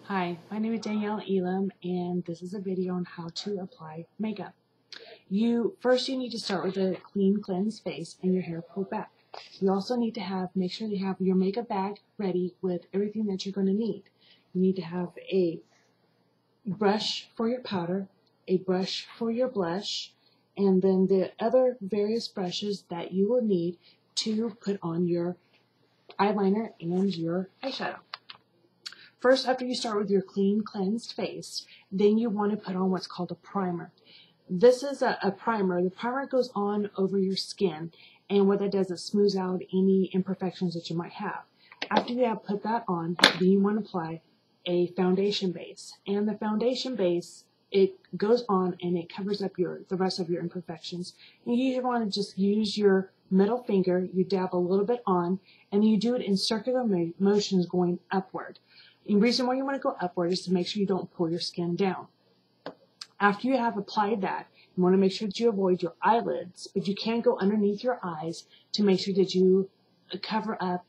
Hi, my name is Danielle Elam, and this is a video on how to apply makeup. You need to start with a clean, cleansed face and your hair pulled back. You also need to make sure you have your makeup bag ready with everything that you're going to need. You need to have a brush for your powder, a brush for your blush, and then the other various brushes that you will need to put on your eyeliner and your eyeshadow. First, after you start with your clean, cleansed face, then you want to put on what's called a primer. This is a primer. The primer goes on over your skin, and what that does is smooths out any imperfections that you might have. After you have put that on, then you want to apply a foundation base. And the foundation base, it goes on and it covers up the rest of your imperfections. And you usually want to just use your middle finger, you dab a little bit on, and you do it in circular motions going upward. The reason why you want to go upward is to make sure you don't pull your skin down. After you have applied that, you want to make sure that you avoid your eyelids, but you can go underneath your eyes to make sure that you cover up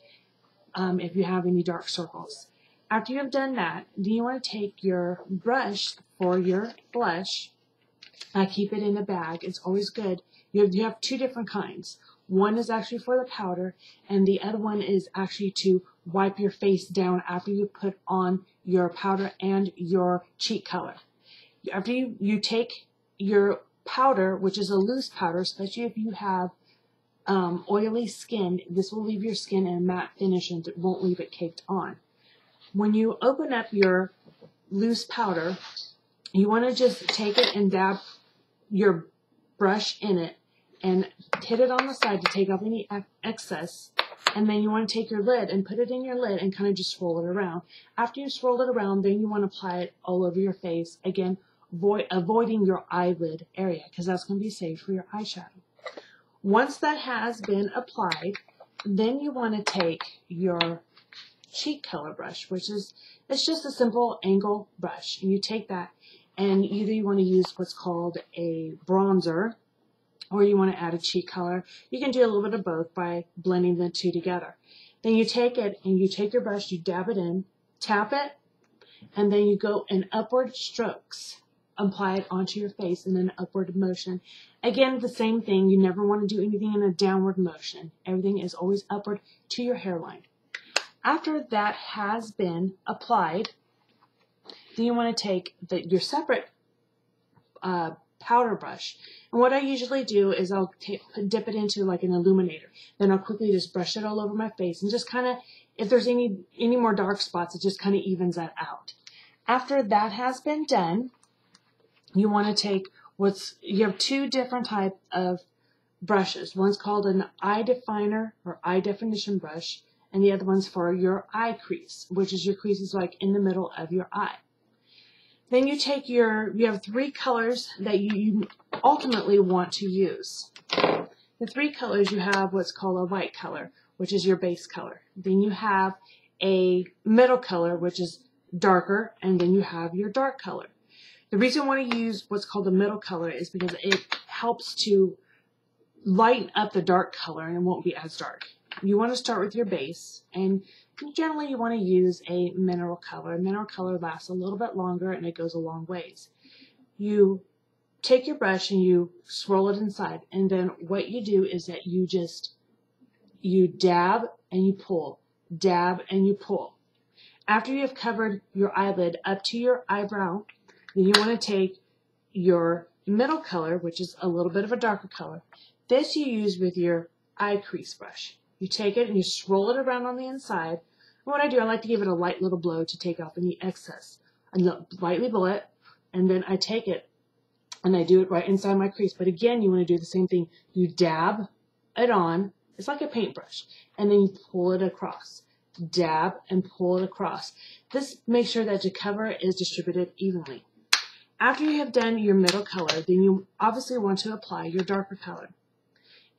if you have any dark circles. After you have done that, then you want to take your brush for your blush. Keep it in a bag. It's always good. You have two different kinds. One is actually for the powder, and the other one is actually to wipe your face down after you put on your powder and your cheek color. After you take your powder, which is a loose powder, especially if you have oily skin, this will leave your skin in a matte finish and it won't leave it caked on. When you open up your loose powder, you want to just take it and dab your brush in it and hit it on the side to take off any excess. And then you want to take your lid and put it in your lid and kind of just swirl it around. After you swirl it around, then you want to apply it all over your face. Again, avoiding your eyelid area because that's going to be safe for your eyeshadow. Once that has been applied, then you want to take your cheek color brush, it's just a simple angle brush. And you take that and either you want to use what's called a bronzer or you want to add a cheek color. You can do a little bit of both by blending the two together. Then you take it and you take your brush, you dab it in, tap it, and then you go in upward strokes. Apply it onto your face in an upward motion. Again, the same thing. You never want to do anything in a downward motion. Everything is always upward to your hairline. After that has been applied, then you want to take your separate powder brush. And what I usually do is I'll dip it into like an illuminator. Then I'll quickly just brush it all over my face and just kind of, if there's any more dark spots, it just kind of evens that out. After that has been done, you want to take you have two different types of brushes. One's called an eye definer or eye definition brush, and the other one's for your eye crease, which is your creases like in the middle of your eye. Then you take you have three colors that you ultimately want to use. The three colors, you have what's called a light color, which is your base color. Then you have a middle color, which is darker, and then you have your dark color. The reason I want to use what's called the middle color is because it helps to lighten up the dark color and it won't be as dark. You want to start with your base, and generally you want to use a mineral color. Mineral color lasts a little bit longer and it goes a long ways. You take your brush and you swirl it inside, and then what you do is that you dab and you pull, dab and you pull. After you have covered your eyelid up to your eyebrow, then you want to take your middle color, which is a little bit of a darker color. This you use with your eye crease brush. You take it and you swirl it around on the inside. And what I do, I like to give it a light little blow to take off any excess. I lightly blow it, and then I take it and I do it right inside my crease. But again, you want to do the same thing. You dab it on. It's like a paintbrush. And then you pull it across. Dab and pull it across. This makes sure that your cover is distributed evenly. After you have done your middle color, then you obviously want to apply your darker color.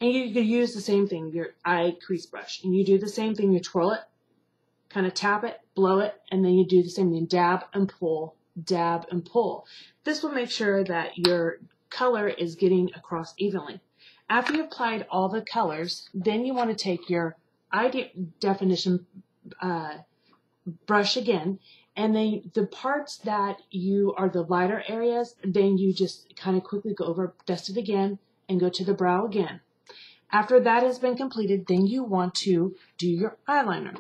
And you could use the same thing, your eye crease brush. And you do the same thing. You twirl it, kind of tap it, blow it, and then you do the same thing. Dab and pull, dab and pull. This will make sure that your color is getting across evenly. After you've applied all the colors, then you want to take your eye definition brush again, And then the parts that you are the lighter areas, then you just kind of quickly go over, dust it again, and go to the brow again. After that has been completed, then you want to do your eyeliner.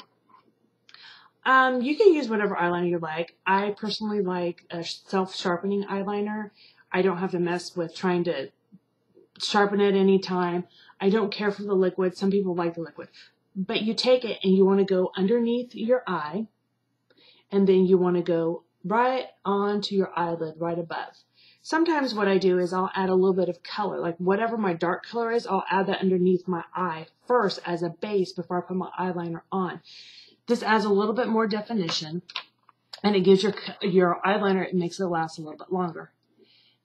You can use whatever eyeliner you like. I personally like a self-sharpening eyeliner. I don't have to mess with trying to sharpen it anytime. I don't care for the liquid. Some people like the liquid. But you take it and you want to go underneath your eye, and then you want to go right onto your eyelid right above. Sometimes what I do is I'll add a little bit of color, like whatever my dark color is, I'll add that underneath my eye first as a base before I put my eyeliner on. This adds a little bit more definition, and it gives your eyeliner, it makes it last a little bit longer.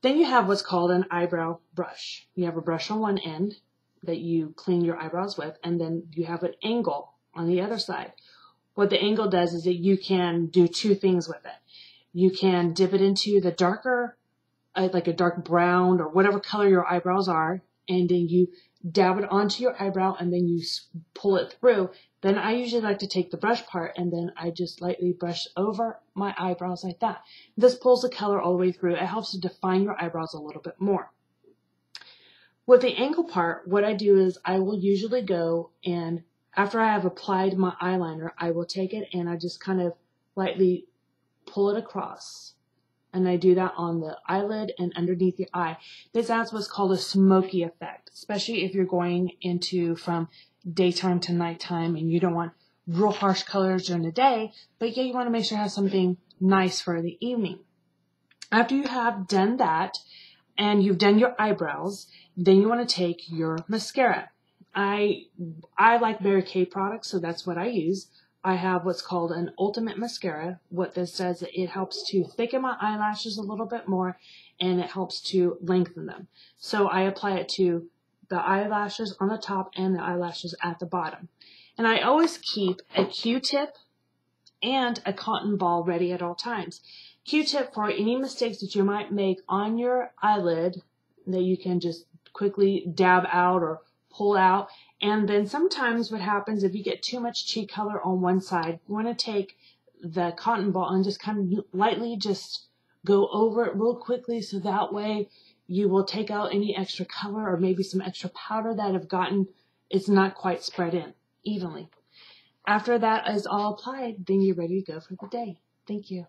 Then you have what's called an eyebrow brush. You have a brush on one end that you clean your eyebrows with, and then you have an angle on the other side. What the angle does is that you can do two things with it. You can dip it into the darker, like a dark brown or whatever color your eyebrows are, and then you dab it onto your eyebrow and then you pull it through. Then I usually like to take the brush part and then I just lightly brush over my eyebrows like that. This pulls the color all the way through. It helps to define your eyebrows a little bit more. With the angle part, what I do is I will usually go and after I have applied my eyeliner, I will take it and I just kind of lightly pull it across. And I do that on the eyelid and underneath the eye. This adds what's called a smoky effect, especially if you're going into from daytime to nighttime and you don't want real harsh colors during the day, but yeah, you want to make sure it has something nice for the evening. After you have done that and you've done your eyebrows, then you want to take your mascara. I like Mary Kay products, so that's what I use. I have what's called an ultimate mascara. What this does, it helps to thicken my eyelashes a little bit more, and it helps to lengthen them. So I apply it to the eyelashes on the top and the eyelashes at the bottom. And I always keep a Q-tip and a cotton ball ready at all times. Q-tip for any mistakes that you might make on your eyelid that you can just quickly dab out or pull out. And then sometimes what happens if you get too much cheek color on one side, you want to take the cotton ball and just kind of lightly just go over it real quickly so that way you will take out any extra color or maybe some extra powder that have gotten, it's not quite spread in evenly. After that is all applied, then you're ready to go for the day. Thank you.